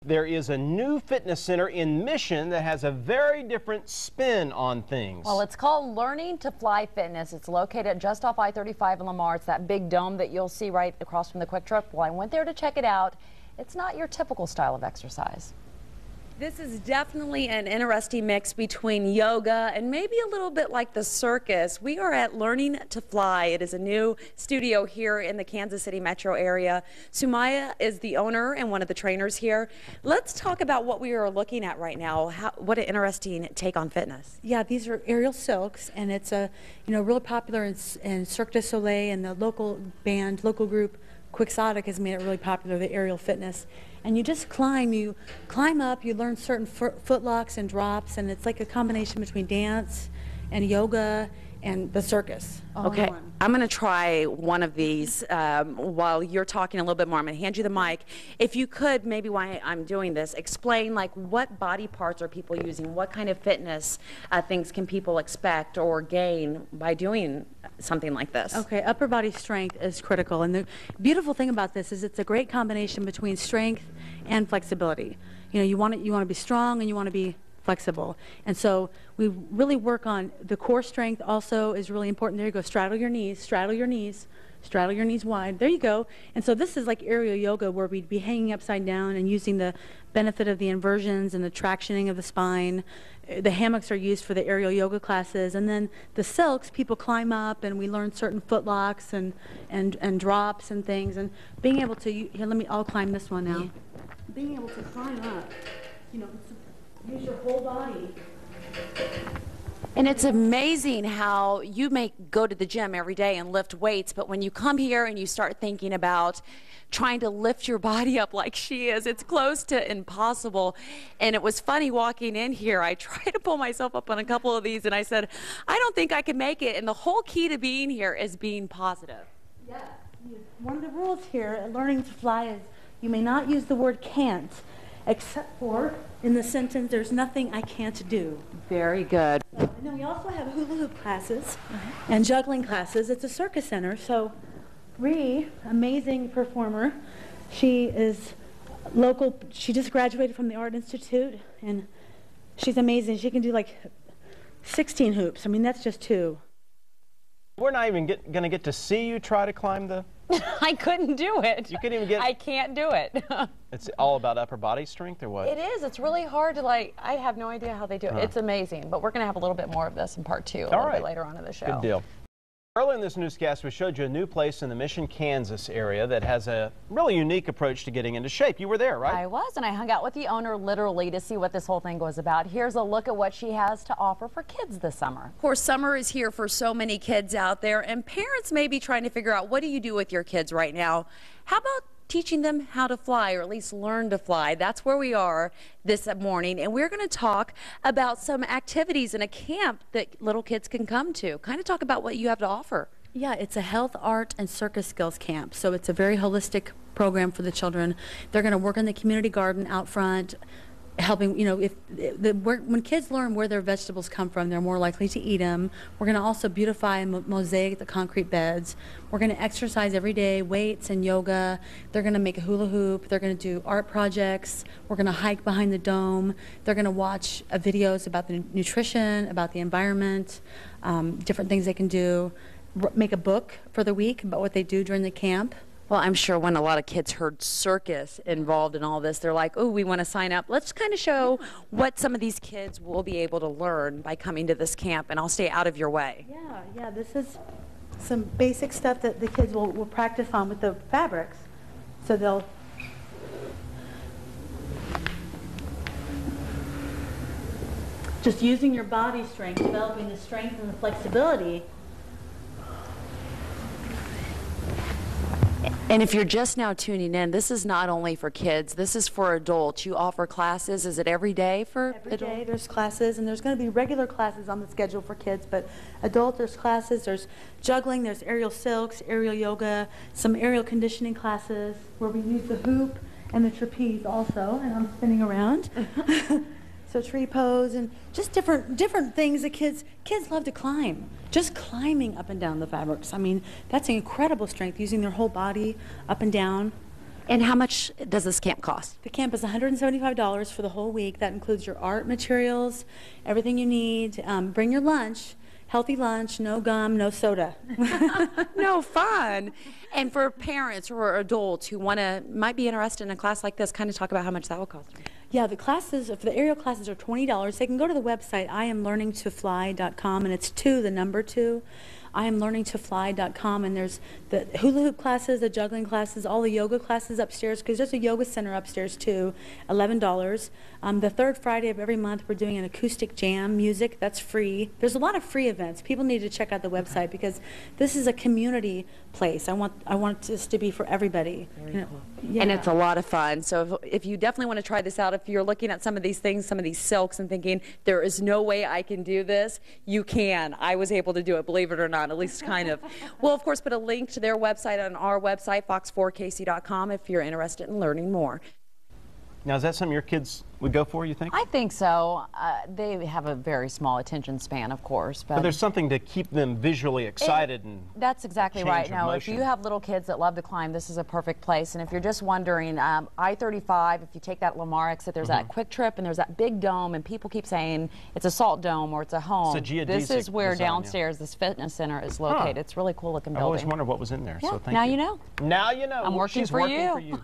There is a new fitness center in Mission that has a very different spin on things. Well, it's called Learning2Fly Fitness. It's located just off I-35 in Lamar. It's that big dome that you'll see right across from the Quick Trip. Well, I went there to check it out. It's not your typical style of exercise. This is definitely an interesting mix between yoga and maybe a little bit like the circus. We are at Learning2Fly. It is a new studio here in the Kansas City metro area. Sumya is the owner and one of the trainers here. Let's talk about what we are looking at right now. What an interesting take on fitness. Yeah, these are aerial silks, and it's a really popular in Cirque du Soleil, and the local band, local group Quixotic has made it really popular, the aerial fitness. And you just climb up, you learn certain foot locks and drops, and it's like a combination between dance and yoga and the circus. Okay, I'm going to try one of these while you're talking a little bit more. I'm going to hand you the mic. If you could, maybe while I'm doing this, explain like what body parts are people using, what kind of fitness things can people expect or gain by doing something like this? Okay, upper body strength is critical, and the beautiful thing about this is it's a great combination between strength and flexibility. You want to be strong and you want to be flexible. And so we really work on the core strength also is really important. There you go, straddle your knees, straddle your knees, straddle your knees wide. There you go. And so this is like aerial yoga where we'd be hanging upside down and using the benefit of the inversions and the tractioning of the spine. The hammocks are used for the aerial yoga classes. And then the silks, people climb up and we learn certain foot locks and drops and things. And being able to, here, I'll climb this one now. Yeah. Being able to climb up, use your whole body. And it's amazing how you may go to the gym every day and lift weights, but when you come here and you start thinking about trying to lift your body up like she is, it's close to impossible. And it was funny walking in here. I tried to pull myself up on a couple of these and I said, I don't think I can make it. And the whole key to being here is being positive. Yeah. One of the rules here at Learning2Fly is you may not use the word can't, except for in the sentence, there's nothing I can't do. Very good. And then we also have hula hoop classes and juggling classes. It's a circus center, so Ree, amazing performer, she is local. She just graduated from the Art Institute, and she's amazing. She can do like 16 hoops. I mean, that's just 2. We're not even going to get to see you try to climb the... I couldn't do it. You couldn't even get... I can't do it. It's all about upper body strength or what? It is. It's really hard to I have no idea how they do it. It's amazing. But we're going to have a little bit more of this in part 2 a little bit later on in the show. Good deal. Earlier in this newscast, we showed you a new place in the Mission, Kansas area that has a really unique approach to getting into shape. You were there, right? I was, and I hung out with the owner literally to see what this whole thing was about. Here's a look at what she has to offer for kids this summer. Of course, summer is here for so many kids out there, and parents may be trying to figure out, what do you do with your kids right now? How about teaching them how to fly, or at least learn to fly? That's where we are this morning, and we're going to talk about some activities in a camp that little kids can come to. Kind of talk about what you have to offer. Yeah, it's a health, art, and circus skills camp, so it's a very holistic program for the children. They're going to work in the community garden out front, helping, when kids learn where their vegetables come from, they're more likely to eat them. We're going to also beautify and mosaic the concrete beds. We're going to exercise every day, weights and yoga. They're going to make a hula hoop. They're going to do art projects. We're going to hike behind the dome. They're going to watch videos about the nutrition, about the environment, different things they can do. Make a book for the week about what they do during the camp. Well, I'm sure when a lot of kids heard circus involved in all this, they're like, oh, we want to sign up. Let's kind of show what some of these kids will be able to learn by coming to this camp, and I'll stay out of your way. Yeah, this is some basic stuff that the kids will practice on with the fabrics. So they'll just using your body strength, developing the strength and the flexibility. And if you're just now tuning in, this is not only for kids, this is for adults. You offer classes. Is it every day for adults? Every day there's classes, and there's going to be regular classes on the schedule for kids, but adult there's classes, there's juggling, there's aerial silks, aerial yoga, some aerial conditioning classes where we use the hoop and the trapeze also, and I'm spinning around. So tree pose and just different things that kids love to climb. Just climbing up and down the fabrics. I mean, that's an incredible strength, using their whole body up and down. And how much does this camp cost? The camp is $175 for the whole week. That includes your art materials, everything you need. Bring your lunch, healthy lunch, no gum, no soda. No, fun. And for parents or adults who might be interested in a class like this, kind of talk about how much that will cost. Yeah, the classes, for the aerial classes, are $20. They can go to the website, IamLearning2Fly.com, and it's 2, the number 2. IamLearning2Fly.com, and there's the hula hoop classes, the juggling classes, all the yoga classes upstairs, because there's a yoga center upstairs too, $11. The third Friday of every month, we're doing an acoustic jam music. That's free. There's a lot of free events. People need to check out the website because this is a community place. I want this to be for everybody. Very cool. Yeah. And it's a lot of fun. So if you definitely want to try this out, if you're looking at some of these things, some of these silks, and thinking there is no way I can do this, you can. I was able to do it, believe it or not, at least kind of. We'll of course put a link to their website on our website, fox4kc.com, if you're interested in learning more. Now, is that something your kids would go for, you think? I think so. They have a very small attention span, of course. But there's something to keep them visually excited. That's exactly right. Now, if you have little kids that love to climb, this is a perfect place. And if you're just wondering, I-35, if you take that Lamar exit, there's that quick trip and there's that big dome, and people keep saying it's a salt dome or it's a home. It's a this is where downstairs this fitness center is located. It's a really cool looking building. I always wondered what was in there. Yeah, so thank now you. you know. Now you know. I'm working She's for working you. For you.